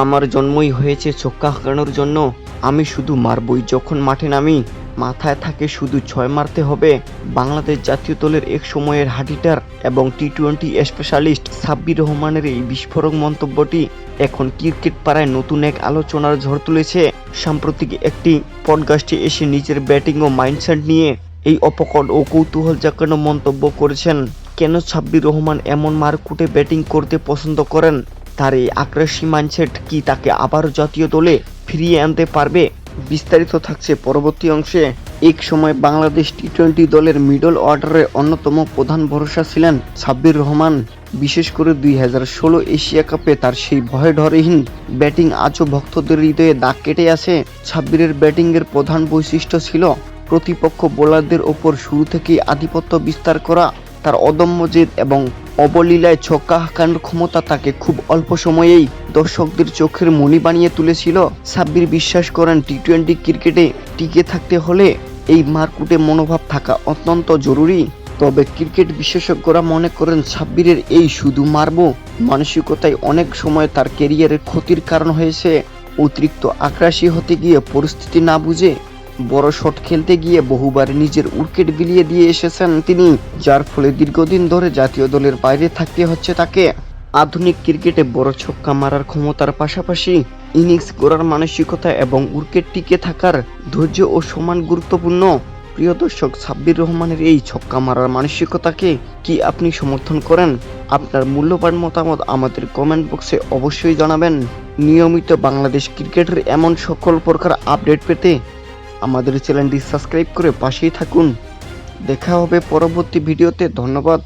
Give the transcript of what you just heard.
আমার জন্মই হয়েছে ছক্কা হাঁকানোর জন্য। আমি শুধু মারবই যখন মাঠে নামি। মাথায় থাকে শুধু 6 মারতে হবে। বাংলাদেশ জাতীয় দলের এক সময়ের হার্ড-হিটার এবং টি-20 স্পেশালিস্ট সাব্বির রহমানের এই বিস্ফোরক মন্তব্যটি এখন ক্রিকেট পাড়ায় নতুন এক আলোচনার ঝড় তুলেছে। সাম্প্রতিক একটি পডকাস্টে এসে নিজের ব্যাটিং ও মাইন্ডসেট নিয়ে এই অপকট ও কৌতূহল জাগানো মন্তব্য করেছেন। কেন সাব্বির রহমান এমন মারকুটে ব্যাটিং করতে পছন্দ করেন? তার এই আগ্রাসী মাইন্ডসেট কি তাকে আবারও জাতীয় দলে ফিরিয়ে আনতে পারবে? বিস্তারিত থাকছে পরবর্তী অংশে। এক সময় বাংলাদেশ টি-20 দলের মিডল অর্ডারের অন্যতম প্রধান ভরসা ছিলেন সাব্বির রহমান। বিশেষ করে 2016 এশিয়া কাপে তার সেই ভয়ডরহীন ব্যাটিং আজও ভক্তদের হৃদয়ে দাগ কেটে আছে। সাব্বিরের ব্যাটিংয়ের প্রধান বৈশিষ্ট্য ছিল প্রতিপক্ষ বোলারদের ওপর শুরু থেকেই আধিপত্য বিস্তার করা। তার অদম্য জেদ এবং অবলীলায় ছক্কা হাঁকানোর ক্ষমতা তাকে খুব অল্প সময়েই দর্শকদের চোখের মণি বানিয়ে তুলেছিল। সাব্বির বিশ্বাস করেন টি-20 ক্রিকেটে টিকে থাকতে হলে এই মারকুটে মনোভাব থাকা অত্যন্ত জরুরি। তবে ক্রিকেট বিশেষজ্ঞরা মনে করেন সাব্বিরের এই শুধু মারবো মানসিকতায় অনেক সময় তার ক্যারিয়ারের ক্ষতির কারণ হয়েছে। অতিরিক্ত আগ্রাসী হতে গিয়ে পরিস্থিতি না বুঝে বড় শট খেলতে গিয়ে বহুবার নিজের উইকেট বিলিয়ে দিয়ে এসেছেন তিনি, যার ফলে দীর্ঘদিন ধরে জাতীয় দলের বাইরে থাকতে হচ্ছে তাকে। আধুনিক ক্রিকেটে বড় ছক্কা মারার ক্ষমতার পাশাপাশি ইনিংস গড়ার মানসিকতা এবং উইকেট টিকে থাকার ধৈর্য ও সমান গুরুত্বপূর্ণ। প্রিয় দর্শক, সাব্বির রহমানের এই ছক্কা মারার মানসিকতাকে কি আপনি সমর্থন করেন? আপনার মূল্যবান মতামত আমাদের কমেন্ট বক্সে অবশ্যই জানাবেন। নিয়মিত বাংলাদেশ ক্রিকেটের এমন সকল প্রকার আপডেট পেতে আমাদের চ্যানেলটি সাবস্ক্রাইব করে পাশেই থাকুন। দেখা হবে পরবর্তী ভিডিওতে। ধন্যবাদ।